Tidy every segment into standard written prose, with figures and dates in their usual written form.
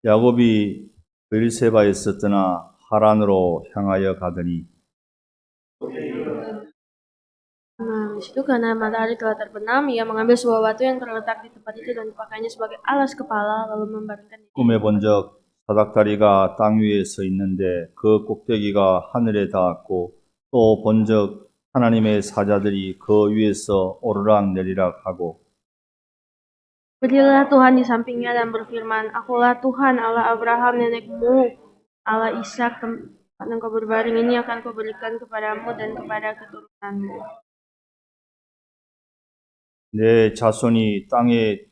야곱이 베르세바에 있었으나 하란으로 향하여 가더니 Di situ karena matahari telah terbenam, ia mengambil sebuah batu yang terletak di tempat itu dan dipakainya sebagai alas kepala, lalu membaringkan diri. 꿈에 본적 사닥다리가 땅 위에 서 있는데 그 꼭대기가 하늘에 닿았고 또 본적 하나님의 사자들이 그 위에서 오르락 내리락 하고 Berdirilah Tuhan di sampingnya dan berfirman, Akulah Tuhan Allah Abraham nenekmu, Allah Ishak, tempat engkau berbaring ini akan kuberikan kepadamu dan kepada keturunanmu. 내 자손이 땅에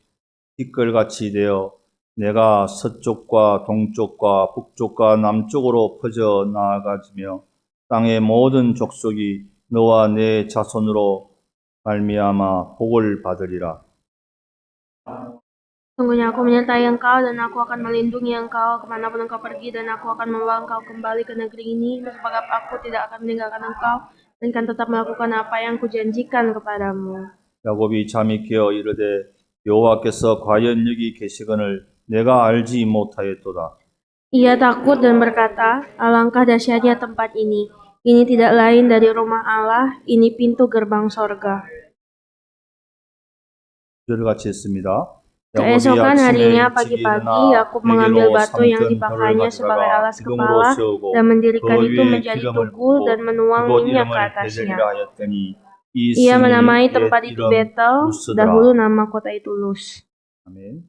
티끌같이 되어 내가 서쪽과 동쪽과 북쪽과 남쪽으로 퍼져 나아가지며 땅의 모든 족속이 너와 내 자손으로 말미암아 복을 받으리라. Sungguhnya aku menyertai engkau dan aku akan melindungi engkau kemanapun engkau pergi dan aku akan membawa engkau kembali ke negeri ini sebab aku tidak akan meninggalkan engkau dan akan tetap melakukan apa yang kujanjikan kepadamu. 야곱이 잠이 깨어 이르되 여호와께서 과연 여기 계시거늘 내가 알지 못하였도다. Ia takut dan berkata, alangkah dahsyatnya tempat ini. Ini tidak lain dari rumah Allah, ini pintu gerbang sorga. 절 같이 했습니다. Keesokan harinya pagi-pagi Yakub mengambil batu yang dipakainya sebagai alas kepala dan mendirikan itu menjadi tukul dan menuang minyak ke atasnya. Ia menamai tempat itu Betel, dahulu nama kota itu Luz. 아멘.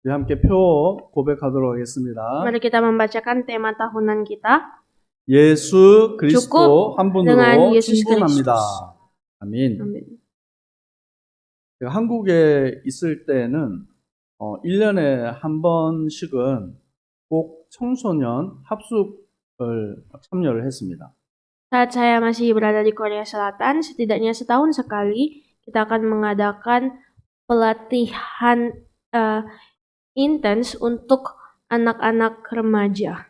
우리 함께 표 고백하도록 하겠습니다. Mari kita membacakan tema tahunan kita. 예수 그리스도 cukup 한 dengan 분으로 Yesus 충분합니다. Kristus. 아멘. Amin. 제가 한국에 있을 때는 1년에 한 번씩은 꼭 청소년 합숙을 참여를 했습니다. Saat saya masih berada di Korea Selatan, setidaknya setahun sekali kita akan mengadakan pelatihan intens untuk anak-anak remaja.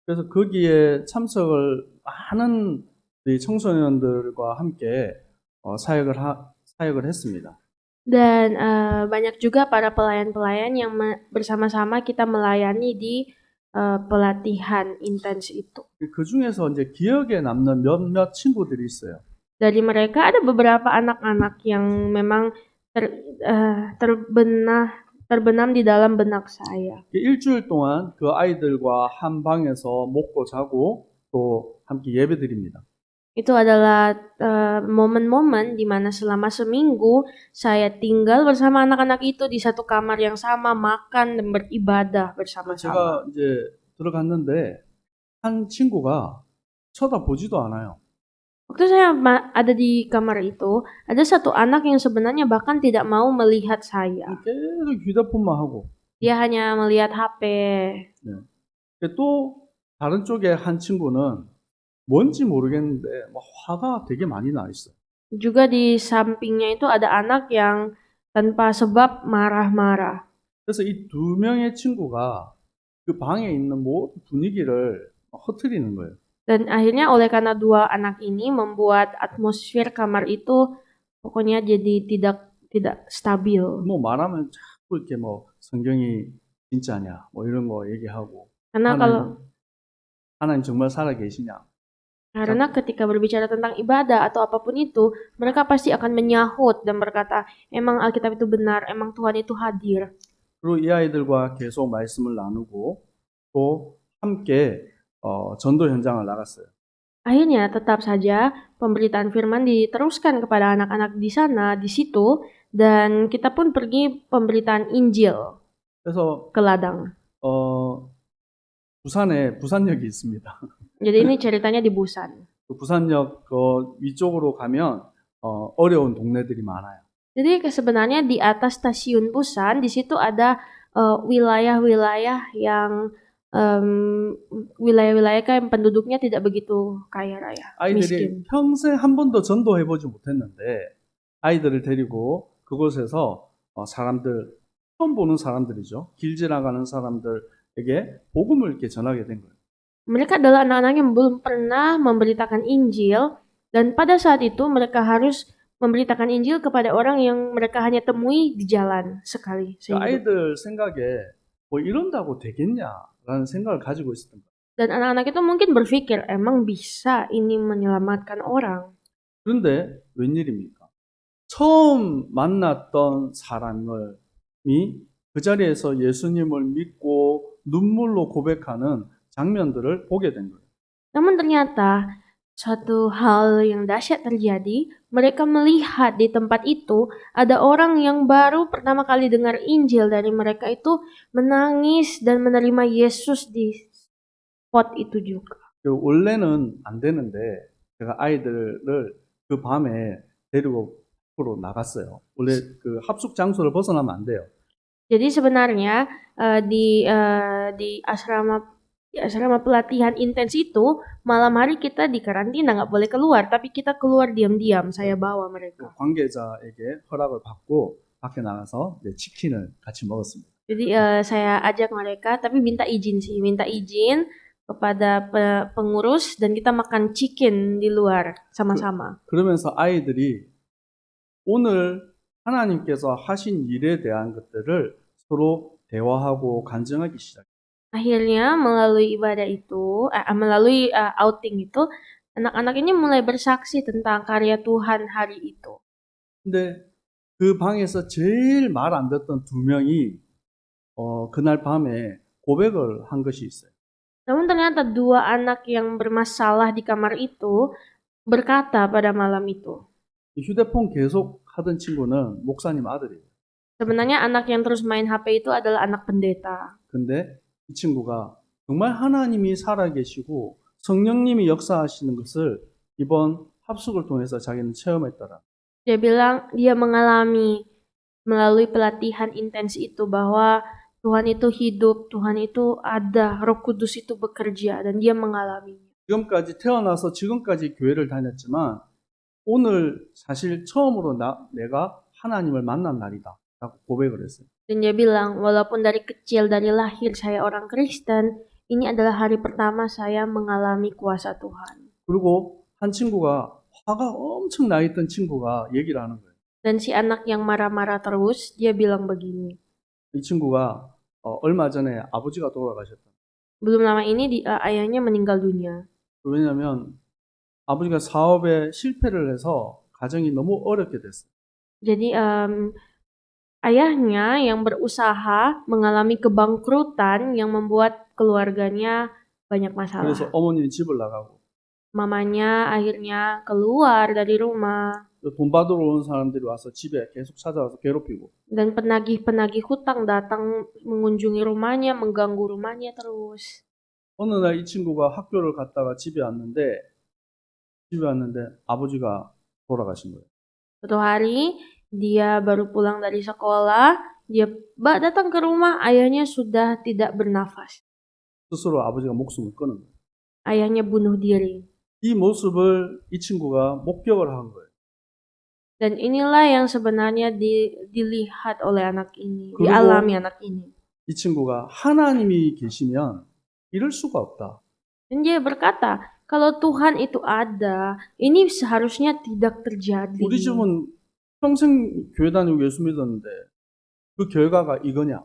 그래서 거기에 참석을 많은 우리 청소년들과 함께 사역을 했습니다. Dan banyak juga para pelayan-pelayan yang bersama-sama kita melayani di pelatihan intens itu. 그 중에서 이제 기억에 남는 몇몇 친구들이 있어요. Dari mereka ada beberapa anak-anak yang memang terbenam di dalam benak saya. 일주일 동안 그 아이들과 한 방에서 먹고 자고 또 함께 예배드립니다. Itu adalah momen-momen di mana selama seminggu saya tinggal bersama anak-anak itu di satu kamar yang sama, makan dan beribadah bersama-sama. 제가 이제 들어갔는데 한 친구가 쳐다보지도 않아요. Waktu saya ada di kamar itu, ada satu anak yang sebenarnya bahkan tidak mau melihat saya. 계속 휴대폰만 하고. Dia hanya melihat HP. 네. 또 다른 쪽에 한 친구는 뭔지 모르겠는데 막 화가 되게 많이 나 있어요. Juga di sampingnya itu ada anak yang tanpa sebab marah-marah. 그래서 이 두 명의 친구가 그 방에 있는 모든 분위기를 흐트리는 거예요. Dan akhirnya oleh karena dua anak ini membuat atmosfer kamar itu pokoknya jadi tidak stabil. 뭐 말하면 자꾸 이렇게 뭐 성경이 진짜냐 뭐 이런 거 얘기하고. Karena 하나님 정말 살아 계시냐? Karena ketika berbicara tentang ibadah atau apapun itu, mereka pasti akan menyahut dan berkata, emang Alkitab itu benar, emang Tuhan itu hadir. 그리고 이 아이들과 계속 말씀을 나누고 또 함께 전도 현장을 나갔어요. Akhirnya tetap saja pemberitaan firman diteruskan kepada anak-anak di sana, di situ, dan kita pun pergi pemberitaan Injil 그래서 ke ladang. 부산에 부산역이 있습니다. Jadi ini ceritanya di Busan. 그 부산역 위쪽으로 가면 어려운 동네들이 많아요. Jadi sebenarnya di atas stasiun Busan, di situ ada wilayah-wilayah yang wilayah-wilayah yang penduduknya tidak begitu kaya raya, 아이들이 miskin. 평생 한 번도 전도해보지 못했는데 아이들을 데리고 그곳에서 사람들 처음 보는 사람들이죠. 길 지나가는 사람들에게 복음을 이렇게 전하게 된 거예요. Mereka adalah anak-anak yang belum pernah memberitakan Injil dan pada saat itu mereka harus memberitakan Injil kepada orang yang mereka hanya temui di jalan sekali. 아이들 생각에 뭐 이런다고 되겠냐라는 생각을 가지고 있었던 거예요. Dan anak-anak itu mungkin berpikir, emang bisa ini menyelamatkan orang. 그런데 웬일입니까? 처음 만났던 사람이 그 자리에서 예수님을 믿고 눈물로 고백하는 장면들을 보게 된 거예요. Namun ternyata suatu hal yang dahsyat terjadi. Mereka melihat di tempat itu ada orang yang baru pertama kali dengar Injil dari mereka itu menangis dan menerima Yesus di spot itu juga. 원래는 안 되는데 제가 아이들을 그 밤에 데리고 밖으로 나갔어요. 원래 그 합숙 장소를 벗어나면 안 돼요. Jadi sebenarnya di asrama pelatihan intens itu malam hari kita di karantina nggak boleh keluar, tapi kita keluar diam-diam. Saya bawa mereka. 관계자에게 허락을 받고 밖에 나가서 이제 치킨을 같이 먹었습니다. Jadi saya ajak mereka, tapi minta izin kepada pengurus dan kita makan chicken di luar sama-sama. 그러면서 아이들이 오늘 하나님께서 하신 일에 대한 것들을 서로 대화하고 간증하기 시작해요. Akhirnya melalui ibadah itu, melalui outing itu, anak-anak ini mulai bersaksi tentang karya Tuhan hari itu. 근데 그 방에서 제일 말 안 듣던 두 명이 그날 밤에 고백을 한 것이 있어요. Namun ternyata dua anak yang bermasalah di kamar itu berkata pada malam itu. 이 휴대폰 계속 하던 친구는 목사님 아들이에요. Sebenarnya anak yang terus main HP itu adalah anak pendeta. 근데 이 친구가 정말 하나님이 살아계시고 성령님이 역사하시는 것을 이번 합숙을 통해서 자기는 체험했더라. Dia bilang dia mengalami melalui pelatihan intens itu bahwa Tuhan itu hidup, Tuhan itu ada, Roh Kudus itu bekerja dan dia mengalaminya. 지금까지 태어나서 지금까지 교회를 다녔지만 오늘 사실 처음으로 내가 하나님을 만난 날이다 라고 고백을 했어요. Dan dia bilang, walaupun dari kecil, dari lahir saya orang Kristen, ini adalah hari pertama saya mengalami kuasa Tuhan. 그리고 한 친구가 화가 엄청 나 있던 친구가 얘기를 하는 거예요. Dan si anak yang marah-marah terus, dia bilang begini. 이 친구가 얼마 전에 아버지가 돌아가셨다. Belum lama ini ayahnya meninggal dunia. 왜냐하면 아버지가 사업에 실패를 해서 가정이 너무 어렵게 됐어요. Jadi ayahnya yang berusaha mengalami kebangkrutan yang membuat keluarganya banyak masalah. 그래서 어머님이 집을 나가고 Mamanya akhirnya keluar dari rumah. 돈 받으러 오는 사람들이 와서 집에 계속 찾아와서 괴롭히고 Dan penagih-penagih hutang datang mengunjungi rumahnya, mengganggu rumahnya terus. 어느 날 이 친구가 학교를 갔다가 집에 왔는데 아버지가 돌아가신 거예요. Suatu hari dia baru pulang dari sekolah, dia datang ke rumah, ayahnya sudah tidak bernafas. 스스로 아버지가 목숨을 끊은 거예요. Ayahnya bunuh diri. 이 모습을 이 친구가 목격을 한 거예요. Dan inilah yang sebenarnya dilihat oleh anak ini, 그리고 dialami anak ini. 이 친구가 하나님이 계시면 이럴 수가 없다. Dan dia berkata, kalau Tuhan itu ada, ini seharusnya tidak terjadi. 우리 집은 평생 교회 다니고 예수 믿었는데 그 결과가 이거냐?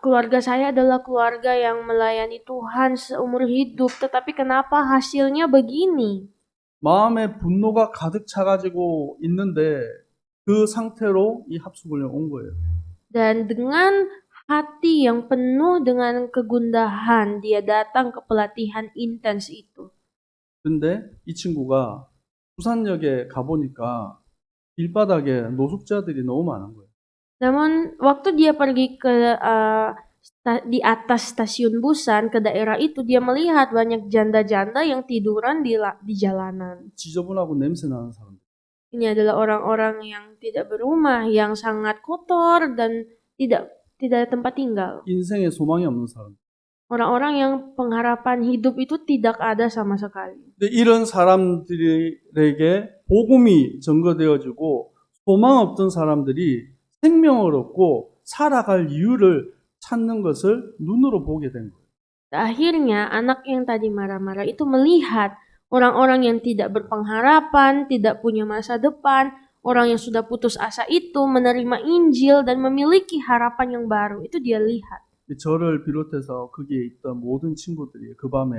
Keluarga saya adalah keluarga yang melayani Tuhan seumur hidup, tetapi kenapa hasilnya begini? 마음에 분노가 가득 차가지고 있는데 그 상태로 이 합숙을 온 거예요. Dan dengan hati yang penuh dengan kegundahan, dia datang ke pelatihan intens itu. 근데 이 친구가 부산역에 가보니까 길바닥에 노숙자들이 너무 많은 거예요. Namun waktu dia pergi ke di atas stasiun Busan ke daerah itu, dia melihat banyak janda-janda yang tiduran di jalanan. 지저분하고 냄새 나는 사람들. Ini adalah orang-orang yang tidak berumah, yang sangat kotor dan tidak ada tempat tinggal. 인생에 소망이 없는 사람. Orang-orang yang pengharapan hidup itu tidak ada sama sekali. 근데 이런 사람들에게 복음이 전거되어지고 소망 없던 사람들이 생명을 얻고 살아갈 이유를 찾는 것을 눈으로 보게 된 거예요. Akhirnya anak yang tadi marah-marah itu melihat orang-orang yang tidak berpengharapan, tidak punya masa depan, orang yang sudah putus asa itu menerima Injil dan memiliki harapan yang baru. Itu dia lihat. 저를 비롯해서 거기에 있던 모든 친구들이 그 밤에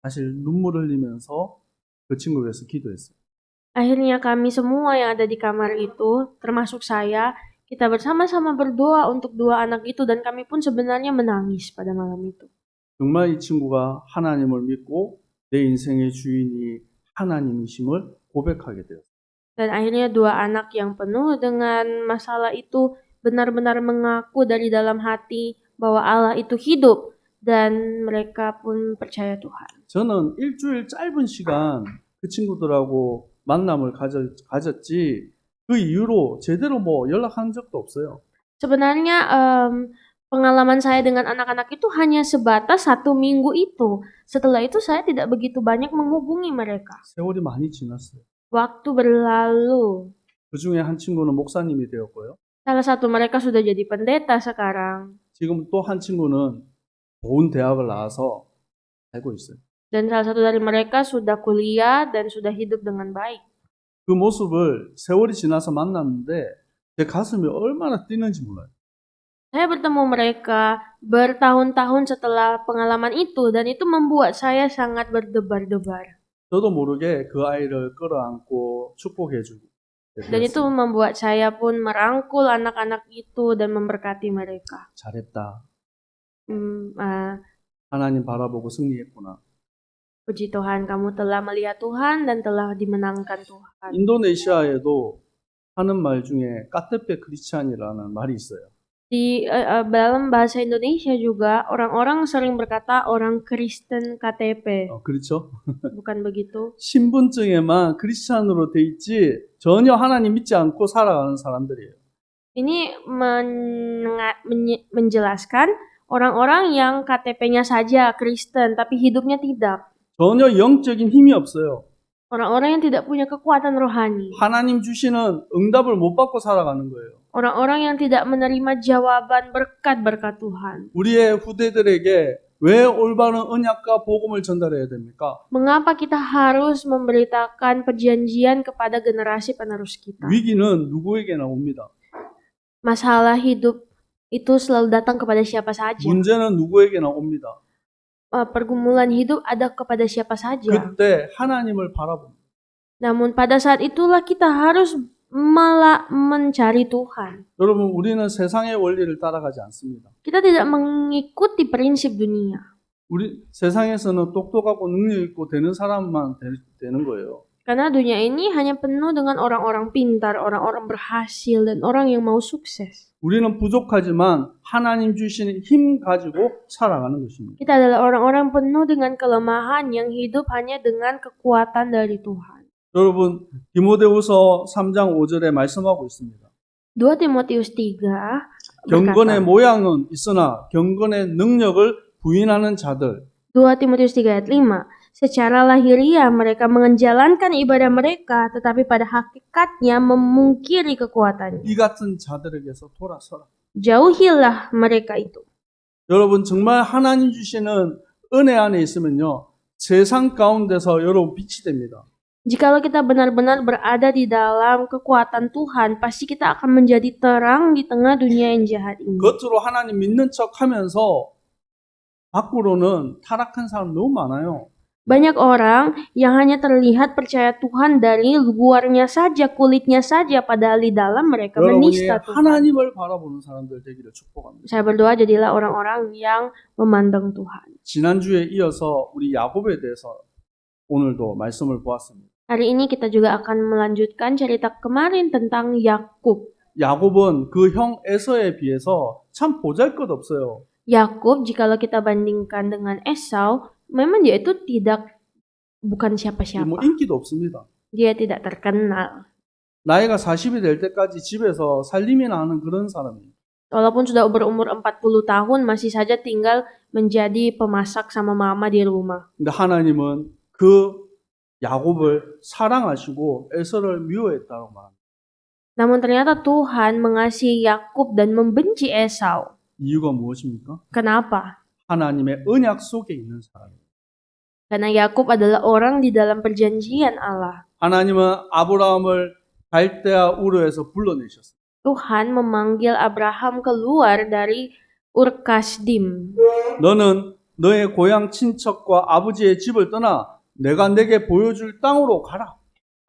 사실 눈물을 흘리면서 그 친구를 위해서 기도했어요. Akhirnya kami semua yang ada di kamar itu, termasuk saya, kita bersama-sama berdoa untuk dua anak itu dan kami pun sebenarnya menangis pada malam itu. 정말 이 친구가 하나님을 믿고 내 인생의 주인이 하나님이심을 고백하게 되었어요. Dan akhirnya dua anak yang penuh dengan masalah itu benar-benar mengaku dari dalam hati bahwa Allah itu hidup dan mereka pun percaya Tuhan. 저는 일주일 짧은 시간 그 친구들하고 만남을 가졌지 그 이후로 제대로 연락한 적도 없어요. Sebenarnya pengalaman saya dengan anak-anak itu hanya sebatas 1 minggu itu. Setelah itu saya tidak begitu banyak menghubungi mereka. 세월이 많이 지났어요. Waktu berlalu. 그 중에 한 친구는 목사님이 되었고요. Salah satu mereka sudah jadi pendeta sekarang. 지금 또 한 친구는 좋은 대학을 나와서 살고 있어요. Dan salah satu dari mereka sudah kuliah dan sudah hidup dengan baik. 그 모습을 세월이 지나서 만났는데 제 가슴이 얼마나 뛰는지 몰라요. Saya bertemu mereka bertahun-tahun setelah pengalaman itu dan itu membuat saya sangat berdebar-debar. 저도 모르게 그 아이를 끌어안고 축복해주고. Dan itu membuat saya pun merangkul anak-anak itu dan memberkati mereka. 잘했다. 하나님 바라보고 승리했구나. Puji Tuhan, kamu telah melihat Tuhan dan telah dimenangkan Tuhan. 인도네시아에도 하는 말 중에 까테페 크리스찬이라는 말이 있어요. Di dalam bahasa Indonesia juga orang-orang sering berkata orang Kristen KTP. 그렇죠? Bukan begitu? 신분증에만 크리스찬으로 돼 있지 전혀 하나님 믿지 않고 살아가는 사람들이에요. Ini menjelaskan orang-orang yang KTP-nya saja Kristen tapi hidupnya tidak. 전혀 영적인 힘이 없어요. Orang-orang yang tidak punya kekuatan rohani. 하나님 주시는 응답을 못 받고 살아가는 거예요. Orang-orang yang tidak menerima jawaban berkat-berkat Tuhan. 우리의 후대들에게 왜 올바른 언약과 복음을 전달해야 됩니까? Mengapa kita harus memberitakan perjanjian kepada generasi penerus kita? 위기는 누구에게나 옵니다. Masalah hidup itu selalu datang kepada siapa saja. 문제는 누구에게나 옵니다. Pergumulan hidup ada kepada siapa saja. 그때 하나님을 바라봅니다. Namun pada saat itulah kita harus mencari Tuhan. 여러분, 우리는 세상의 원리를 따라가지 않습니다. Kita tidak mengikuti prinsip dunia. 우리 세상에서는 똑똑하고 능력 있고 되는 사람만 되는 거예요. Karena dunia ini hanya penuh dengan orang-orang pintar, orang-orang berhasil, dan orang yang mau sukses. 우리는 부족하지만 하나님 주시는 힘 가지고 살아가는 것입니다. Kita adalah orang-orang penuh dengan kelemahan yang hidup hanya dengan kekuatan dari Tuhan. 여러분, 디모데후서 3장 5절에 말씀하고 있습니다. 2 Timotius 3 경건의 berkata, 모양은 있으나 경건의 능력을 부인하는 자들. 2 Timotius 3 ayat 5. Secara lahiriah mereka menjalankan ibadah mereka, tetapi pada hakikatnya memungkiri kekuatannya. 이 같은 자들에게서 돌아서라. Jauhilah mereka itu. 여러분, 정말 하나님 주시는 은혜 안에 있으면요, 세상 가운데서 여러분 빛이 됩니다. Jikalau kita benar-benar berada di dalam kekuatan Tuhan, pasti kita akan menjadi terang di tengah dunia yang jahat ini. 겉으로 하나님 믿는 척 하면서 밖으로는 타락한 사람 너무 많아요. Banyak orang yang hanya terlihat percaya Tuhan dari luarnya saja, kulitnya saja, padahal di dalam mereka 여러분이 menista Tuhan. 하나님을 바라보는 사람들 되기를 축복합니다. Saya berdoa jadilah orang-orang yang memandang Tuhan. 지난주에 이어서 우리 야곱에 대해서 오늘도 말씀을 보았습니다. Hari ini kita juga akan melanjutkan cerita kemarin tentang Yakub. 야곱은 그 형 에서에 비해서 참 보잘것없어요. Yakub, jikalau kita bandingkan dengan Esau, memang dia itu bukan siapa-siapa. 인기도 없습니다. Dia tidak terkenal. 나이가 40이 될 때까지 집에서 살림이나 하는 그런 사람이에요. Walaupun sudah berumur 40 tahun, masih saja tinggal menjadi pemasak sama mama di rumah. 근데 하나님은 그 야곱을 사랑하시고 에서를 미워했다고 말합니다. Namun ternyata Tuhan mengasihi Yakub dan membenci Esau. 이유가 무엇입니까? Kenapa? 하나님의 언약 속에 있는 사람이에요. Karena Yakub adalah orang di dalam perjanjian Allah. 하나님은 아브라함을 갈대아 우르에서 불러내셨어요. Tuhan memanggil Abraham keluar dari Ur Kasdim. 너는 너의 고향 친척과 아버지의 집을 떠나 내가 내게 보여줄 땅으로 가라.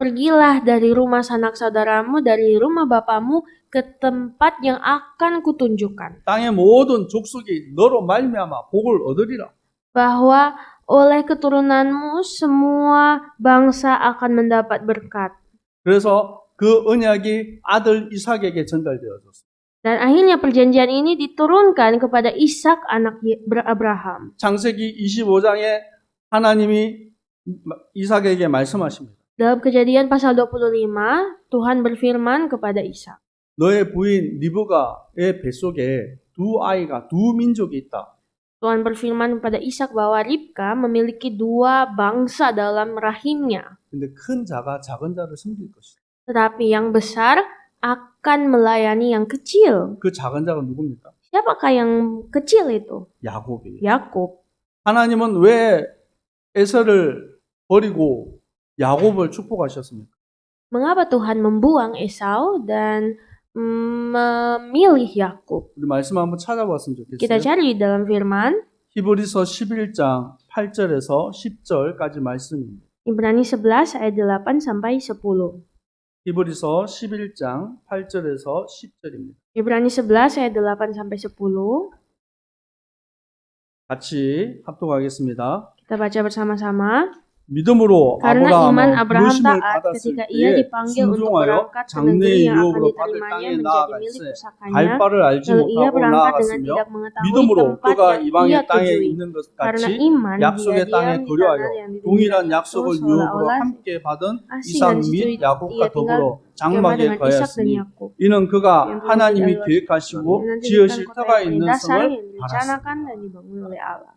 Pergilah dari rumah sanak saudaramu, dari rumah bapamu ke tempat yang akan kutunjukkan. 땅의 모든 족속이 너로 말미암아 복을 얻으리라. Bahwa oleh keturunanmu semua bangsa akan mendapat berkat. 그래서 그 언약이 아들 이삭에게 전달되어졌어. Dan akhirnya perjanjian ini diturunkan kepada Ishak anak Abraham. 창세기 25장에 하나님이 이삭에게 말씀하십니다. Dalam Kejadian pasal 25, Tuhan berfirman kepada Ishak. 너의 부인 리브가의 뱃속에 두 아이가 두 민족이 있다. Tuhan berfirman kepada Ishak bahwa Ribka memiliki dua bangsa dalam rahimnya. 근데 큰 자가 작은 자를 섬길 것이다. Tetapi yang besar akan melayani yang kecil. 그 작은 자가 누굽니까? Siapakah yang kecil itu? 야곱이에요. Yakub. 하나님은 왜 에서를 버리고 야곱을 축복하셨습니까? Mengapa Tuhan membuang Esau dan memilih Yakub? 우리 말씀 한번 찾아봤으면 Kita 좋겠어요. cari dalam firman 히브리서 11장 8절에서 10절까지 말씀입니다. Ibrani 11 ayat 8 sampai 10. 히브리서 11장 8절에서 10절입니다. Ibrani 11 ayat 8 sampai 10. 같이 합독하겠습니다. Kita baca bersama-sama. 믿음으로 Karena iman 아브라함은 Abraham 부르심을 taat 받았을 ketika ia 때에 dipanggil untuk 순종하여 berangkat ke negeri 장래의 yang akan 유업으로 받을 diterimanya 땅에 menjadi milik 나아갔으니 pusakanya. 갈 바를 알지 Lalu ia 못하고 berangkat dengan 나아갔으며 tidak mengetahui 믿음으로 tempat 그가 yang 이방의 ia 땅에 tujui. 있는 것 Karena 같이 iman dia 약속의 diam 땅에 di 거류하여 tanah yang dituju 동일한 itu 약속을 유업으로 seolah-olah 함께 받은 asing 이삭 dan 및 situ ia 야곱과 tinggal 더불어 bersama 장막에 dengan Ishak dan 거하였으니 Yakub. 이는 그가 Yang telah 하나님이 dilalui 계획하시고 nanti 지으실 kota 터가 yang 있는 dasar 성을 yang direncanakan 알았습니다. dan dibangun oleh Allah.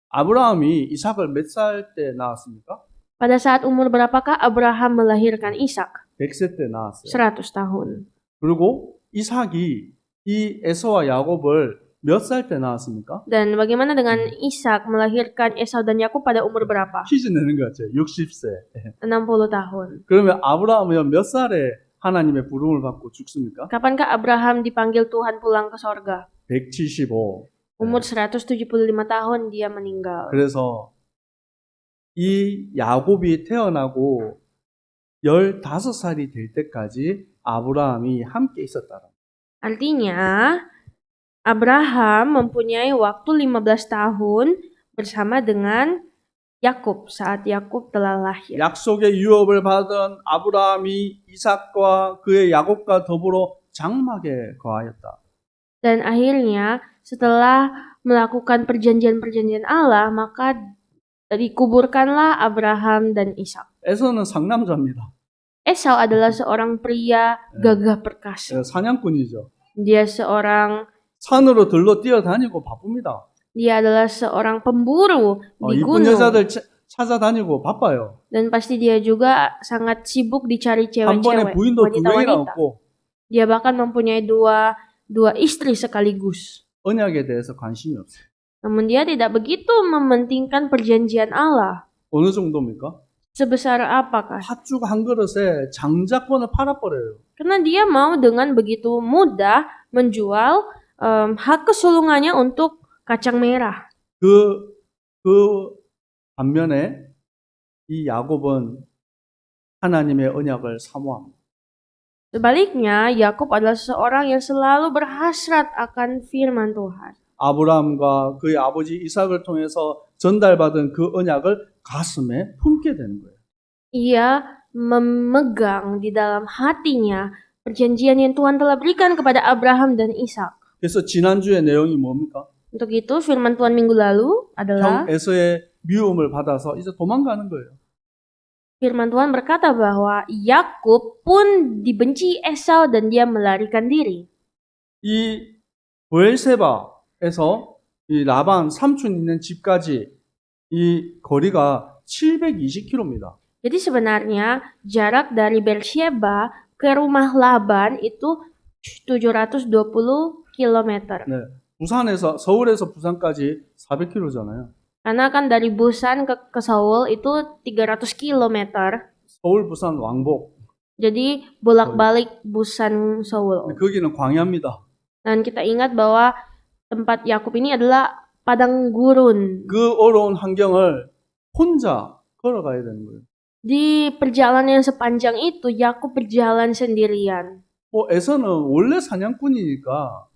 아브라함이 이삭을 몇 살 때 낳았습니까? Pada saat umur berapakah Abraham melahirkan Ishak? 100세 때 낳았어요. 100 tahun. 그리고 이삭이 이 에서와 야곱을 몇 살 때 낳았습니까? Dan bagaimana dengan Ishak melahirkan Esau dan Yakub pada umur berapa? 퀴즈 내는 거 같아요. 60세. 60 tahun. 그러면 아브라함은 몇 살에 하나님의 부름을 받고 죽습니까? Kapankah Abraham dipanggil Tuhan pulang ke sorga? 175. Umur 175 tahun dia meninggal. 그래서 이 야곱이 태어나고 15살이 될 때까지 아브라함이 함께 있었다. Artinya, Abraham mempunyai waktu 15 tahun bersama dengan Yakub saat Yakub telah lahir. 약속의 유업을 받은 아브라함이 이삭과 그의 야곱과 더불어 장막에 거하였다. Dan akhirnya setelah melakukan perjanjian-perjanjian Allah, maka dikuburkanlah Abraham dan Ishak. 에서는 상남자입니다. Esau adalah seorang pria gagah perkasa. 사냥꾼이죠. Dia seorang 산으로 들러 뛰어다니고 바쁩니다. Dia adalah seorang pemburu di 이쁜 gunung. 여자들 찾아다니고 바빠요. Dan pasti dia juga sangat sibuk dicari 한 번에 cewek-cewek, 부인도 두 명이나 wanita-wanita. 없고 Dia bahkan mempunyai dua istri sekaligus. 언약에 대해서 관심이 없어요. Namun dia tidak begitu mementingkan perjanjian Allah. 어느 정도입니까? Sebesar apakah? 팥죽 한 그릇에 장자권을 팔아버려요. Karena dia mau dengan begitu mudah menjual hak kesulungannya untuk kacang merah. 그 반면에 이 야곱은 하나님의 언약을 사모합니다. Sebaliknya, Yakub adalah seorang yang selalu berhasrat akan firman Tuhan. 아브라함과 그의 아버지 이삭을 통해서 전달받은 그 언약을 가슴에 품게 되는 거예요. Ia memegang di dalam hatinya perjanjian yang Tuhan telah berikan kepada Abraham dan Ishak. 그래서 지난주의 내용이 뭡니까? Untuk itu firman Tuhan minggu lalu adalah 형 에서의 미움을 받아서 이제 도망가는 거예요. firman Tuhan berkata bahwa Yakub pun dibenci Esau dan dia melarikan diri. 이 브엘세바에서 이 라반 삼촌 있는 집까지 이 거리가 720km입니다. Jadi sebenarnya jarak dari Beersheba ke rumah Laban itu 720 km. 네. 서울에서 부산까지 400km잖아요. Karena kan dari Busan ke Seoul itu 300 km. 서울 부산 왕복. Jadi bolak-balik Busan Seoul. 거기는 광야입니다. Dan kita ingat bahwa tempat Yakub ini adalah padang gurun. 그 어려운 환경을 혼자 걸어가야 되는 거예요. Di perjalanan yang sepanjang itu, Yakub berjalan sendirian. 뭐 에서는 원래 사냥꾼이니까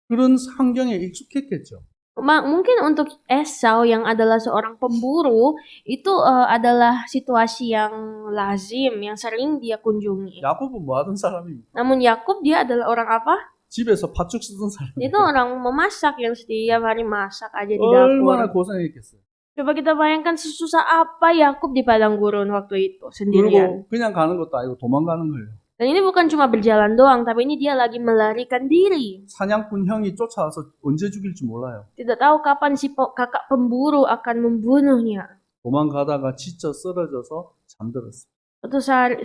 그런 환경에 익숙했겠죠. Mungkin untuk Esau yang adalah seorang pemburu, itu adalah situasi yang lazim, yang sering dia kunjungi. 야곱은 뭐 하던 사람입니까? Namun Yakub dia adalah orang apa? 집에서 팥죽 쓰던 사람이에요. Itu orang memasak yang setiap hari masak aja di 얼마나 dapur. 고생했겠어요. Coba kita bayangkan sesusah apa Yakub di padang gurun waktu itu sendirian. 그리고 그냥 가는 것도 아니고 도망가는 거예요. Dan ini bukan cuma berjalan doang, tapi ini dia lagi melarikan diri. 사냥꾼 형이 쫓아와서 언제 죽일지 몰라요. Tidak tahu kapan si kakak pemburu akan membunuhnya. 도망가다가 지쳐 쓰러져서 잠들었어요.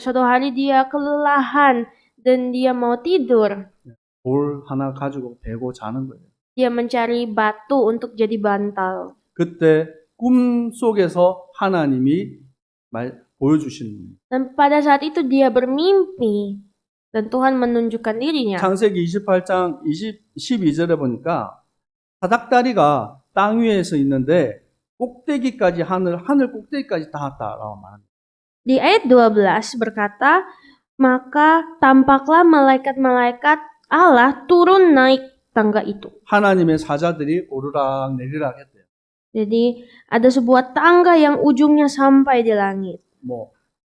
Suatu hari dia kelelahan dan dia mau tidur. 돌 하나 가지고 베고 자는 거예요. Dia mencari batu untuk jadi bantal. 그때 꿈 속에서 하나님이 보여주시는 거예요. Dan pada saat itu dia bermimpi dan Tuhan menunjukkan dirinya. 창세기 28장 12절에 보니까 사닥다리가 땅 위에 서 있는데 꼭대기까지 하늘 꼭대기까지 닿았다라고 말합니다. Di ayat 12 berkata, maka tampaklah malaikat-malaikat Allah turun naik tangga itu. 하나님의 사자들이 오르락 내리락 했대요. Jadi ada sebuah tangga yang ujungnya sampai di langit. 뭐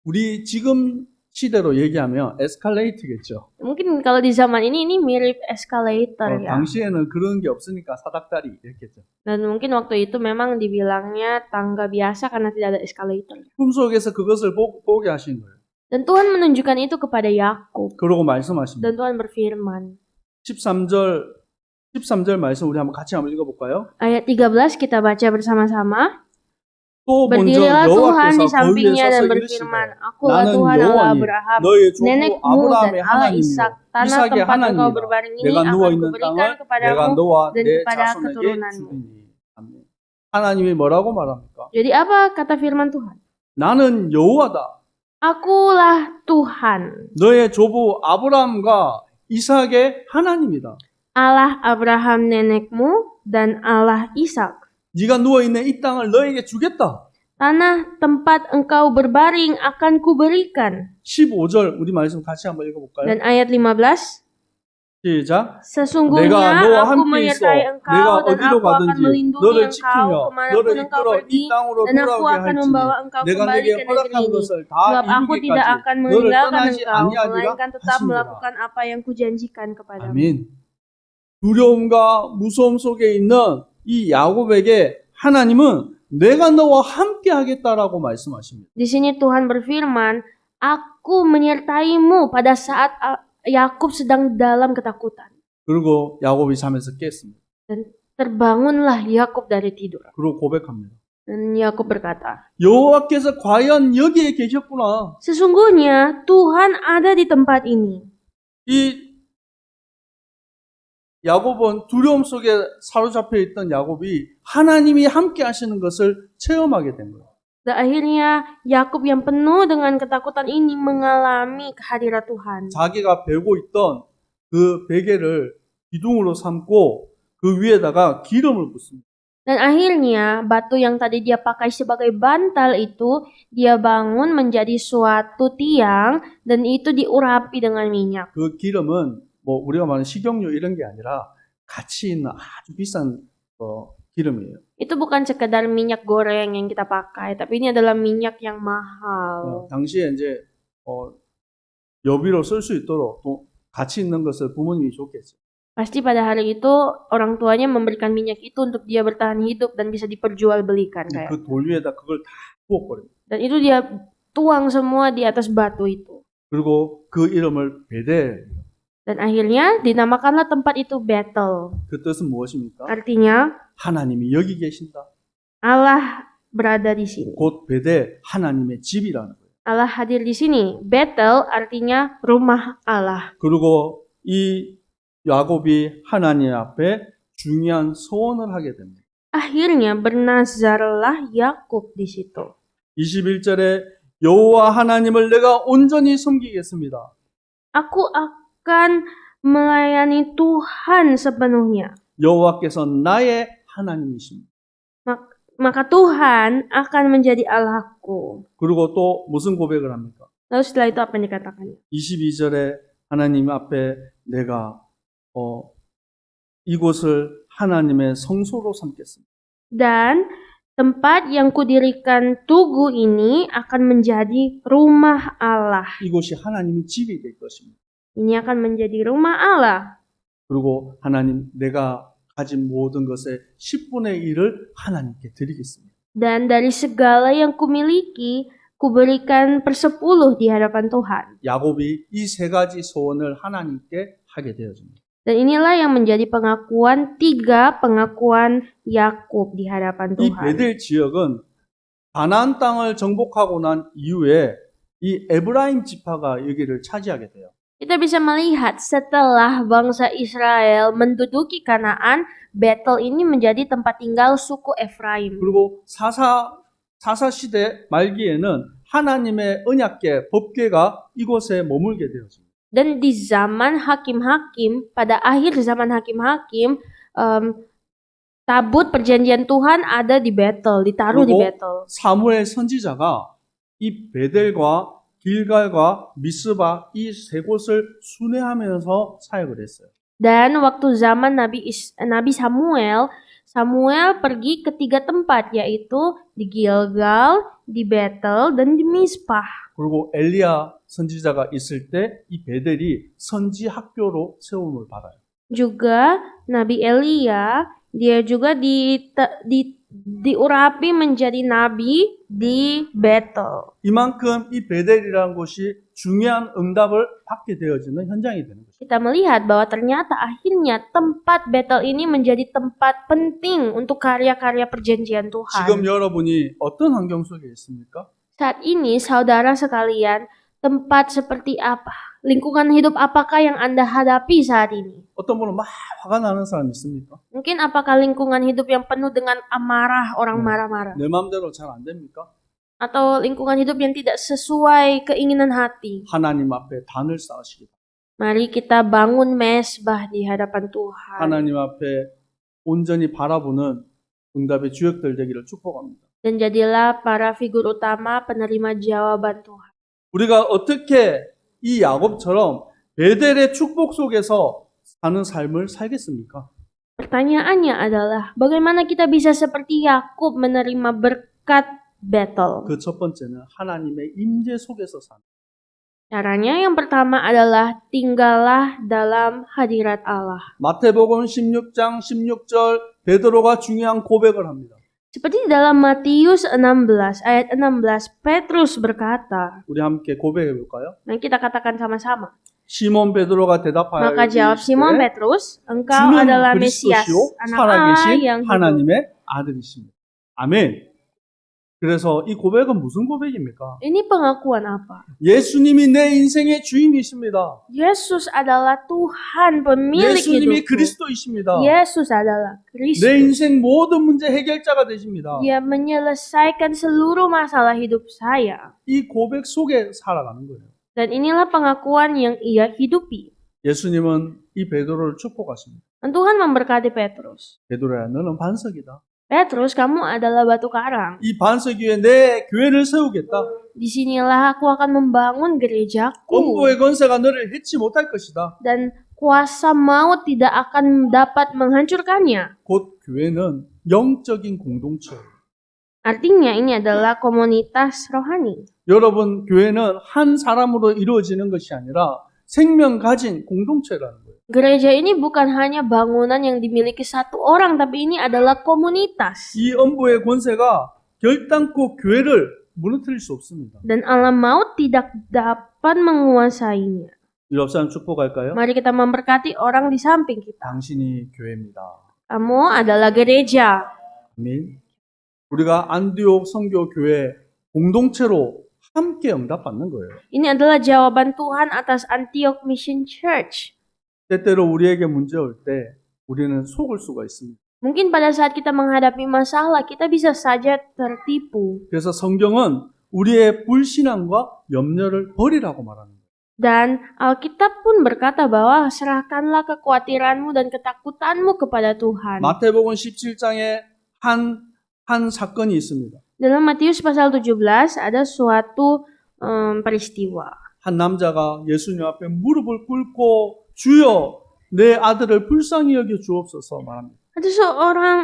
우리 지금 시대로 얘기하면 에스컬레이터겠죠. Mungkin kalau di zaman ini mirip escalator ya. 당시에는 그런 게 없으니까 사닥다리 이랬겠죠. Dan mungkin waktu itu memang dibilangnya tangga biasa karena tidak ada escalator. 꿈속에서 그것을 보게 하신 거예요. Dan Tuhan menunjukkan itu kepada Yakub. 그러고 말씀하십니다. Dan Tuhan berfirman. 13절 말씀 우리 한번 같이 한번 읽어볼까요? Ayat 13 kita baca bersama-sama. 또 먼저 Berdirilah Tuhan di 여호와께서 sampingnya 거기에 dan 서서 berfirman, 이르시되 Akulah 나는 Tuhan Allah 여호와니 Abraham, 너의 조부 nenekmu dan 아브라함의 Allah 하나님이요 Ishak, tanah 이삭의 tempat engkau 하나님이라 berbaring ini 내가 akan 누워있는 kuberikan 땅을 내가 kepadamu 너와 dan 내 kepada 자손에게 keturunanmu. 주리니. 아멘. 하나님이 뭐라고 말합니까? Jadi apa kata firman Tuhan? 나는 여호와다. Akulah Tuhan, 너의 조부 아브라함과 이삭의 하나님이다. Allah Abraham nenekmu dan Allah Ishak. 네가 누워있는 이 땅을 너에게 주겠다. Tanah tempat engkau berbaring akan kuberikan. 15절 우리 말씀 같이 한번 읽어볼까요? Dan ayat 15, 시작. sesungguhnya 내가 너와 aku 함께 있어 menyertai engkau 내가 dan 어디로 aku akan 가든지 melindungi 너를 engkau 지키며 kemanapun 너를 engkau 이끌어 pergi 이 땅으로 dan aku 돌아오게 akan 할지니 membawa engkau 내가 kembali 네게 ke negeri 허락한 ini. 것을 다 Sebab aku tidak 이루기까지 akan 너를 meninggalkan 떠나지 engkau, 아니하리라 melainkan tetap 하시니라. melakukan apa yang kujanjikan kepadamu. 아멘. 두려움과 무서움 속에 있는 이 야곱에게 하나님은 내가 너와 함께 하겠다라고 말씀하십니다. Di sini Tuhan berfirman, aku menyertaimu pada saat Yakub sedang dalam ketakutan. 그리고 야곱이 잠에서 깼습니다. Dan terbangunlah Yakub dari tidur. 그리고 고백합니다. Dan Yakub berkata, 여호와께서 과연 여기에 계셨구나. sesungguhnya Tuhan ada di tempat ini. 이 야곱은 두려움 속에 사로잡혀 있던 야곱이 하나님이 함께 하시는 것을 체험하게 된 거예요. Dan akhirnya Yakub yang penuh dengan ketakutan ini mengalami kehadirat Tuhan. 자기가 베고 있던 그 베개를 기둥으로 삼고 그 위에다가 기름을 붓습니다. Dan akhirnya batu yang tadi dia pakai sebagai bantal itu dia bangun menjadi suatu tiang dan itu diurapi dengan minyak. 그 기름은 뭐 우리가 말하는 식용유 이런 게 아니라 가치 있는 아주 비싼 기름이에요. Itu bukan sekedar minyak goreng yang kita pakai, tapi ini adalah minyak yang mahal. 당시에 이제 여비로 쓸 수 있도록 또 가치 있는 것을 부모님이 줬겠죠. Pasti pada hari itu orang tuanya memberikan minyak itu untuk dia bertahan hidup dan bisa diperjualbelikan kayak. 그 돌 위에다 그걸 다 부어버려요. Dan itu dia tuang semua di atas batu itu. 그리고 그 이름을 베델. Dan akhirnya dinamakanlah tempat itu Bethel. 그 뜻은 무엇입니까? Artinya 하나님이 여기 계신다. Allah berada di sini. 곧 베델 하나님의 집이라는 거예요. Allah hadir di sini. Bethel artinya rumah Allah. 그리고 이 야곱이 하나님 앞에 중요한 소원을 하게 됩니다. Akhirnya bernazarlah Yakub di situ. 21절에 여호와 하나님을 내가 온전히 섬기겠습니다. Aku akan melayani Tuhan sepenuhnya. 여호와께서 나의 하나님이십니다. Maka Tuhan akan menjadi Allahku. 그리고 또 무슨 고백을 합니까? Lalu setelah itu apa yang dikatakannya? 22절에 하나님 앞에 내가 이곳을 하나님의 성소로 삼겠습니다. Dan tempat yang kudirikan tugu ini akan menjadi rumah Allah. 이곳이 하나님의 집이 될 것입니다. Ini akan menjadi rumah Allah. 그리고 하나님 내가 가진 모든 것의 10분의 1을 하나님께 드리겠습니다. Dan dari segala yang kumiliki, kuberikan 10% di hadapan Tuhan. 야곱이 이 세 가지 소원을 하나님께 하게 되어집니다. Dan inilah yang menjadi tiga pengakuan Yakub di hadapan 이 Tuhan. 베델 지역은 가나안 땅을 정복하고 난 이후에 이 에브라임 지파가 여기를 차지하게 돼요. Kita bisa melihat setelah bangsa Israel menduduki Kanaan, Betel ini menjadi tempat tinggal suku Efraim. 그리고 사사 시대 말기에는 하나님의 언약궤 법궤가 이곳에 머물게 되었습니다. Dan di zaman hakim-hakim, pada akhir zaman hakim-hakim, tabut perjanjian Tuhan ada di Betel, ditaruh di 그리고 Betel. 사무엘 선지자가 이 베델과 길갈과 미스바 이 세 곳을 순회하면서 사역을 했어요. Dan waktu zaman Nabi Samuel pergi ke 3 tempat, yaitu di Gilgal, di Betel, dan di Mispah. 그리고 엘리야 선지자가 있을 때 이 베델이 선지 학교로 세움을 받아요. Juga Nabi Elia, dia juga diurapi menjadi nabi di Betel. 이만큼 이 베델이라는 곳이 중요한 응답을 받게 되어지는 현장이 되는 것입니다. Kita melihat bahwa ternyata akhirnya tempat Betel ini menjadi tempat penting untuk karya-karya perjanjian Tuhan. 지금 여러분이 어떤 환경 속에 있습니까? Saat ini, saudara sekalian, tempat seperti apa? Lingkungan hidup apakah yang Anda hadapi saat ini? 어떤 분은 막 화가 나는 사람 있습니까? Mungkin apakah lingkungan hidup yang penuh dengan amarah, orang marah-marah? 내 마음대로 잘 안 됩니까? Atau lingkungan hidup yang tidak sesuai keinginan hati? 하나님 앞에 단을 쌓으시기 바랍니다. Mari kita bangun mesbah di hadapan Tuhan. 하나님 앞에 온전히 바라보는 응답의 주역들 되기를 축복합니다. Dan jadilah para figur utama penerima jawaban Tuhan. 우리가 어떻게 이 야곱처럼 베델의 축복 속에서 사는 삶을 살겠습니까? Pertanyaannya adalah, bagaimana kita bisa seperti Yakub menerima berkat Betel? 그 첫 번째는 하나님의 임재 속에서 사는. Caranya yang pertama adalah tinggallah dalam hadirat Allah. 마태복음 16장 16절 베드로가 중요한 고백을 합니다. Seperti di dalam Matius 16 ayat 16, Petrus berkata, 우리 함께 고백해 볼까요? dan kita katakan sama-sama. 시몬 베드로가 대답하여 Maka jawab Simon Petrus, engkau 주는 adalah Mesias, 그리스도시요 anak Allah yang 살아계신 hidup. 하나님의 아들이십니다. 아멘. 그래서 이 고백은 무슨 고백입니까? Ini pengakuan apa? 예수님이 내 인생의 주인이십니다. Yesus adalah Tuhan pemilik 예수님이 hidupku. 그리스도이십니다. Yesus adalah 내 Kristus. 인생 모든 문제 해결자가 되십니다. Dia menyelesaikan seluruh masalah hidup saya. 이 고백 속에 살아가는 거예요. Dan inilah pengakuan yang ia hidupi. 예수님은 이 베드로를 축복하십니다. Dan Tuhan memberkati Petrus. 베드로야, 너는 반석이다. Petrus, kamu adalah batu karang. 이 반석 위에 내 교회를 세우겠다. Disinilah aku akan membangun gerejaku. 엄고의 권세가 너를 해치 못할 것이다. Dan kuasa maut tidak akan dapat menghancurkannya. 곧 교회는 영적인 공동체예요. Artinya ini adalah komunitas rohani. 여러분, 교회는 한 사람으로 이루어지는 것이 아니라 생명 가진 공동체라는 거예요. Gereja ini bukan hanya bangunan yang dimiliki satu orang, tapi ini adalah komunitas. 이 엄부의 권세가 결단코 교회를 무너뜨릴 수 없습니다. Dan alam maut tidak dapat menguasainya. 옆 사람 축복할까요? Mari kita memberkati orang di samping kita. 당신이 교회입니다. Kamu adalah gereja. 아멘. 우리가 안디옥 선교 교회 공동체로 함께 응답받는 거예요. Ini adalah jawaban Tuhan atas Antioch Mission Church. 때때로 우리에게 문제 올 때 우리는 속을 수가 있습니다. Mungkin pada saat kita menghadapi masalah, kita bisa saja tertipu. 그래서 성경은 우리의 불신앙과 염려를 버리라고 말하는 거예요. Dan Alkitab pun berkata bahwa serahkanlah kekhawatiranmu dan ketakutanmu kepada Tuhan. 마태복음 17장에 한 사건이 있습니다. Dalam Matius pasal 17 ada suatu peristiwa. 한 남자가 예수님 앞에 무릎을 꿇고 주여 내 아들을 불쌍히 여겨 주옵소서 말합니다. Ada seorang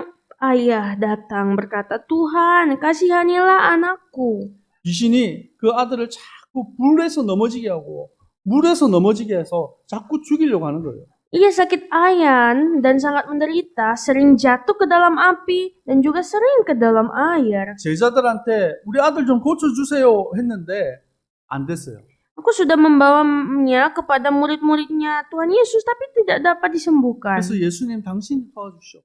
ayah datang berkata, Tuhan, kasihanilah anakku. 귀신이 그 아들을 자꾸 불에서 넘어지게 하고 물에서 넘어지게 해서 자꾸 죽이려고 하는 거예요. Ia sakit ayan dan sangat menderita, sering jatuh ke dalam api dan juga sering ke dalam air. 제자들한테 우리 아들 좀 고쳐주세요 했는데 안 됐어요. Aku sudah membawanya kepada murid-muridnya Tuhan Yesus, tapi tidak dapat disembuhkan. 그래서 예수님 당신이 도와주시오.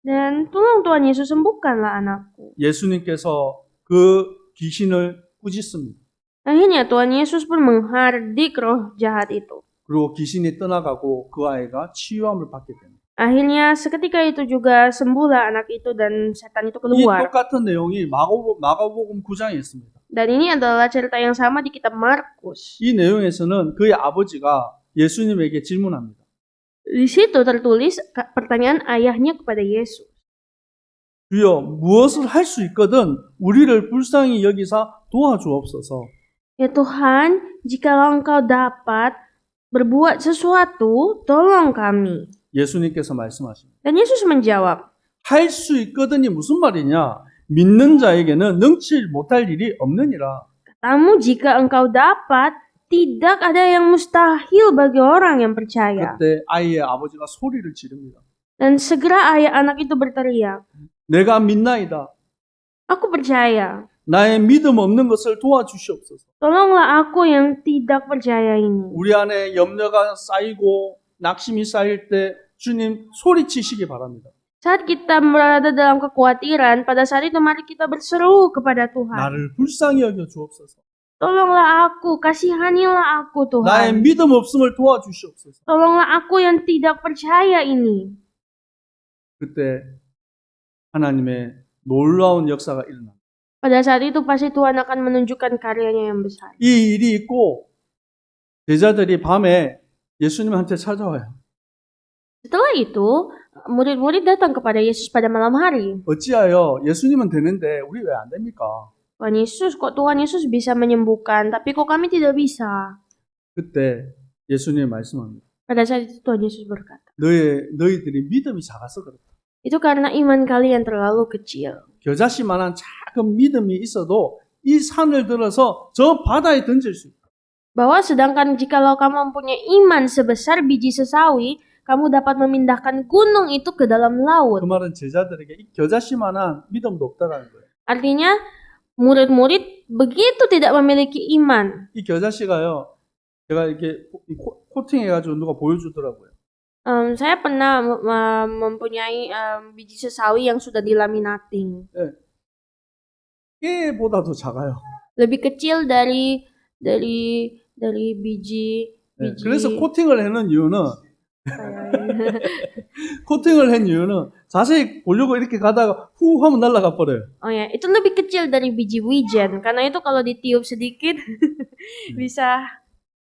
Dan tolong Tuhan Yesus sembuhkanlah anakku. 예수님께서 그 귀신을 꾸짖습니다. Akhirnya Tuhan Yesus pun menghardik roh jahat itu. 그리고 귀신이 떠나가고 그 아이가 치유함을 받게 됩니다. Akhirnya seketika itu juga sembuhlah anak itu dan setan itu 이 keluar. 똑같은 내용이 마가복음 9장에 있습니다. Dan ini adalah cerita yang sama di kitab Markus. 이 내용에서는 그의 아버지가 예수님에게 질문합니다. Di situ tertulis pertanyaan ayahnya kepada Yesus. 주여 무엇을 할 수 있거든 우리를 불쌍히 여기사 도와주옵소서. Ya Tuhan, jikalau Engkau dapat berbuat sesuatu, tolong kami. 예수님께서 말씀하십니다. Dan Yesus menjawab, 할 수 있거든이 무슨 말이냐? 믿는 자에게는 능치 못할 일이 없느니라. katamu jika Engkau dapat, tidak ada yang mustahil bagi orang yang percaya. 그때 아이의 아버지가 소리를 지릅니다. Dan segera ayah anak itu berteriak, 내가 믿나이다. aku percaya. 나의 믿음 없는 것을 도와주시옵소서. Tolonglah aku yang tidak percaya ini. 우리 안에 염려가 쌓이고 낙심이 쌓일 때 주님 소리치시기 바랍니다. Saat kita berada dalam kekhawatiran, pada saat itu mari kita berseru kepada Tuhan. 나를 불쌍히 여겨 주옵소서. Tolonglah aku, kasihanilah aku 나의 Tuhan. 믿음 없음을 도와주시옵소서. Tolonglah aku yang tidak percaya ini. 그때 하나님의 놀라운 역사가 일어납니다. Pada saat itu pasti Tuhan akan menunjukkan karyanya yang besar. 이 일이 있고 제자들이 밤에 예수님한테 찾아와요. Setelah itu, murid-murid datang kepada Yesus pada malam hari. 어찌하여 예수님은 되는데 우리 왜 안 됩니까? Tuhan Yesus, kok Tuhan Yesus bisa menyembuhkan, tapi kok kami tidak bisa? 그때 예수님이 말씀합니다. Pada saat itu Tuhan Yesus berkata, 너희들이 믿음이 작아서 그렇다. itu karena iman kalian terlalu kecil. 겨자씨만한 작은 믿음이 있어도 이 산을 들어서 저 바다에 던질 수 있다. Bahwa sedangkan jikalau kamu mempunyai iman sebesar biji sesawi, kamu dapat memindahkan gunung itu ke dalam laut. 그 말은 제자들에게 이 겨자씨만한 믿음도 없다라는 거예요. Artinya, murid-murid begitu tidak memiliki iman. 이 겨자씨가요, 제가 이렇게 코팅해가지고 누가 보여주더라고요. Saya pernah mempunyai biji sesawi yang sudah dilaminating. 깨보다도 작아요. Lebih kecil dari biji. 그래서 코팅을 해놓은 이유는 코팅을 한 이유는 자세히 보려고 이렇게 가다가 후 하면 날아가 버려요. Oh ya, itu lebih kecil dari biji wijen. Karena itu kalau ditiup sedikit bisa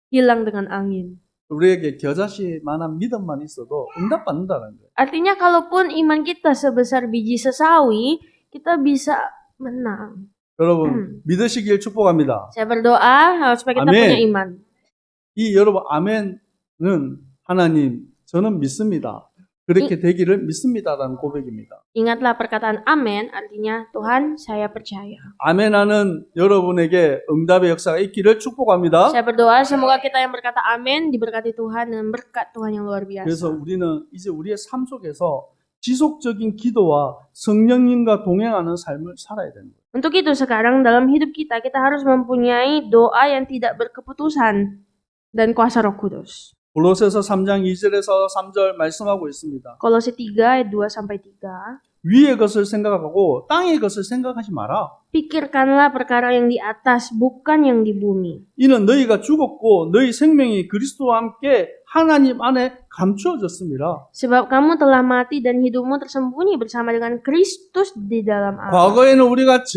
hilang dengan angin. 우리에게 겨자씨만한 믿음만 있어도 응답받는다는 거예요. Artinya kalaupun iman kita sebesar biji sesawi, kita bisa menang. 여러분 믿으시길 축복합니다. Saya berdoa supaya kita Amin. punya iman. 이 여러분 아멘은 하나님 저는 믿습니다. 그렇게 되기를 믿습니다라는 고백입니다. Ingatlah perkataan amin, artinya Tuhan saya percaya. 아멘하는 여러분에게 응답의 역사가 있기를 축복합니다. Saya berdoa semoga kita yang berkata amin diberkati Tuhan dengan berkat Tuhan yang luar 그래서 biasa. 우리는 이제 우리의 삶 속에서 지속적인 기도와 성령님과 동행하는 삶을 살아야 되는 거예요. Untuk itu sekarang dalam hidup kita harus mempunyai doa yang tidak berkeputusan dan kuasa Roh Kudus. 골로새서 3장 2절에서 3절 말씀하고 있습니다. Kolose 3 ayat 2 sampai 3. 위의 것을 생각하고 땅의 것을 생각하지 마라. Pikirkanlah perkara yang di atas, bukan yang di bumi. 이는 너희가 죽었고 너희 생명이 그리스도와 함께 하나님 안에 감추어졌습니다. Sebab kamu telah mati dan hidupmu tersembunyi bersama dengan Kristus di dalam Allah. 과거에는 우리가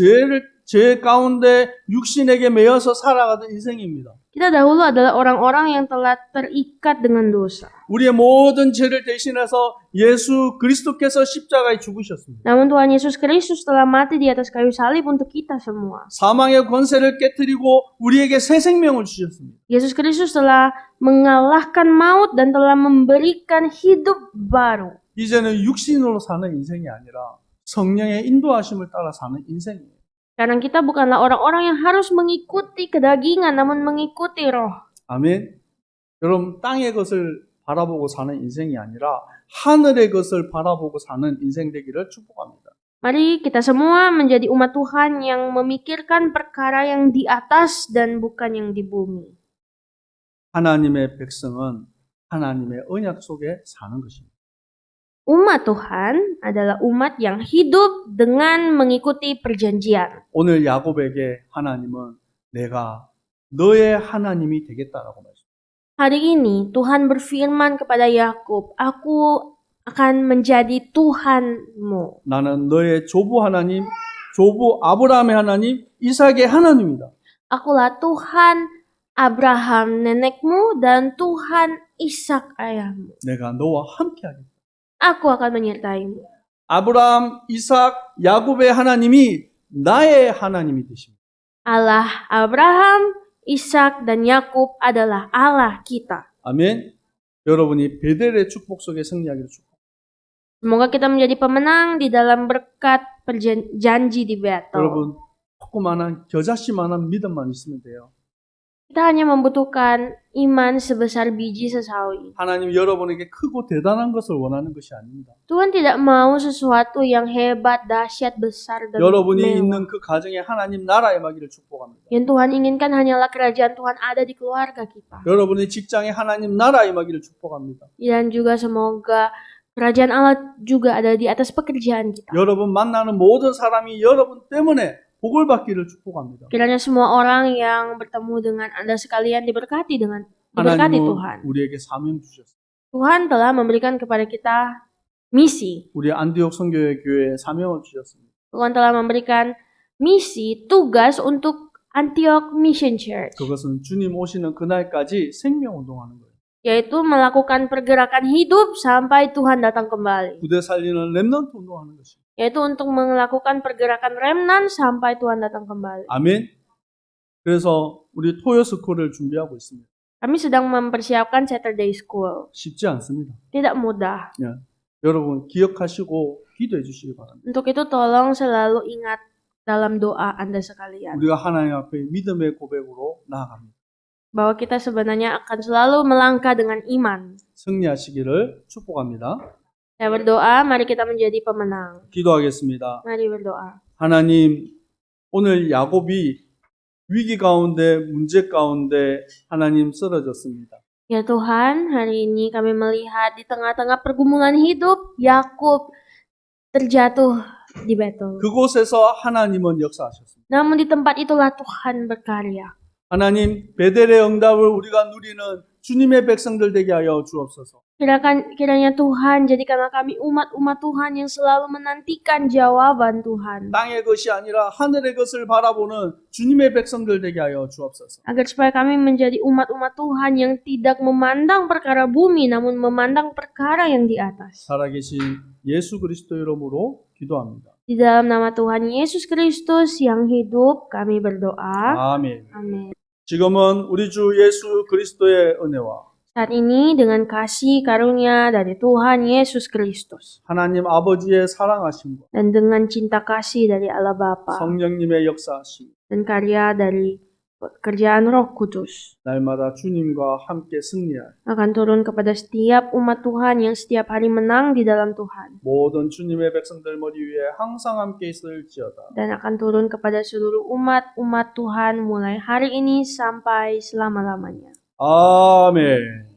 죄 가운데 육신에게 매여서 살아가던 인생입니다. Kita dahulu adalah orang-orang yang telah terikat dengan dosa. 우리의 모든 죄를 대신해서 예수 그리스도께서 십자가에 죽으셨습니다. Namun Tuhan Yesus Kristus telah mati di atas kayu salib untuk kita semua. 사망의 권세를 깨뜨리고 우리에게 새 생명을 주셨습니다. Yesus Kristus telah mengalahkan maut dan telah memberikan hidup baru. 이제는 육신으로 사는 인생이 아니라 성령의 인도하심을 따라 사는 인생이에요. Karena kita bukanlah orang-orang yang harus mengikuti kedagingan, namun mengikuti roh. 아멘. 여러분 땅의 것을 바라보고 사는 인생이 아니라 하늘의 것을 바라보고 사는 인생 되기를 축복합니다. Mari kita semua menjadi umat Tuhan yang memikirkan perkara yang di atas dan bukan yang di bumi. 하나님의 백성은 하나님의 언약 속에 사는 것입니다. Umat Tuhan adalah umat yang hidup dengan mengikuti perjanjian. 오늘 야곱에게 하나님은 내가 너의 하나님이 되겠다라고 말씀합니다. Hari ini Tuhan berfirman kepada Yakub, "Aku akan menjadi Tuhanmu. 나는 너의 조부 하나님, 조부 아브라함의 하나님, 이삭의 하나님이다. Akulah Tuhan Abraham nenekmu dan Tuhan Ishak ayahmu. 내가 너와 함께하겠다. Aku akan menyertaimu." 아브라함, 이삭, 야곱의 하나님이 나의 하나님이 되십니다. Allah Abraham, Ishak, dan Yakub adalah Allah kita. 아멘. 여러분이 베델의 축복 속에 승리하기를 축복합니다. Semoga kita menjadi pemenang di dalam berkat janji di Betel. 여러분 조그마한 겨자씨만한 믿음만 있으면 돼요. Kita hanya membutuhkan iman sebesar biji sesawi. 하나님 여러분에게 크고 대단한 것을 원하는 것이 아닙니다. Tuhan tidak mau sesuatu yang hebat, dahsyat, besar, dan 여러분이 mewah. 있는 그 가정에 하나님 나라의 임하기를 축복합니다. Yang Tuhan inginkan hanyalah kerajaan Tuhan ada di keluarga kita. 여러분의 직장에 하나님 나라의 임하기를 축복합니다. Dan juga semoga kerajaan Allah juga ada di atas pekerjaan kita. 여러분 만나는 모든 사람이 여러분 때문에 복을 받기를 축복합니다. Kiranya semua orang yang bertemu dengan Anda sekalian diberkati Tuhan. 하나님은 우리에게 사명 주셨습니다. Tuhan telah memberikan kepada kita misi. 우리 안디옥 선교회 교회에 사명을 주셨습니다. Tuhan telah memberikan misi, tugas untuk Antioch Mission Church, 그것은 주님 오시는 그날까지 생명운동하는 거예요. yaitu melakukan pergerakan hidup sampai Tuhan datang kembali. 부대 살리는 렘넌트 운동하는 것입니다. Yaitu untuk melakukan pergerakan remnan sampai Tuhan datang kembali. 아멘. 그래서 우리 토요스쿨을 준비하고 있습니다. Kami sedang mempersiapkan Saturday School. 쉽지 않습니다. Tidak mudah. 여러분 기억하시고 기도해 주시기 바랍니다. Untuk itu tolong selalu ingat dalam doa Anda sekalian. 우리가 하나님 앞에 믿음의 고백으로 나아갑니다. Bahwa kita sebenarnya akan selalu melangkah dengan iman. 승리하시기를 축복합니다. Saya berdoa, mari kita menjadi pemenang. 기도하겠습니다. Mari berdoa. 하나님, 오늘 야곱이 위기 가운데, 문제 가운데 하나님 쓰러졌습니다. Ya Tuhan, hari ini kami melihat di tengah-tengah pergumulan hidup, Yakub terjatuh di Betel. 그곳에서 하나님은 역사하셨습니다. Namun di tempat itulah Tuhan berkarya. 하나님, 베델의 응답을 우리가 누리는 주님의 백성들 되게 하여 주옵소서. Kiranya Tuhan, jadikanlah kami umat-umat Tuhan yang selalu menantikan jawaban Tuhan. 땅의 것이 아니라 하늘의 것을 바라보는 주님의 백성들 되게 하여 주옵소서. Agar supaya kami menjadi umat-umat Tuhan yang tidak memandang perkara bumi, namun memandang perkara yang di atas. 살아계신 예수 그리스도 이름으로 기도합니다. Di dalam nama Tuhan Yesus Kristus yang hidup, kami berdoa. 아멘. Amin. 지금은 우리 주 예수 그리스도의 은혜와 Saat ini dengan kasih karunia dari Tuhan Yesus Kristus 하나님 아버지의 사랑하심과 dan dengan cinta kasih dari Allah Bapa 성령님의 역사하심 dan karya dari pekerjaan Roh Kudus 날마다 주님과 함께 승리할 akan turun kepada setiap umat Tuhan yang setiap hari menang di dalam Tuhan 모든 주님의 백성들 머리 위에 항상 함께 있을지어다. dan akan turun kepada seluruh umat-umat Tuhan mulai hari ini sampai selama-lamanya. 아멘.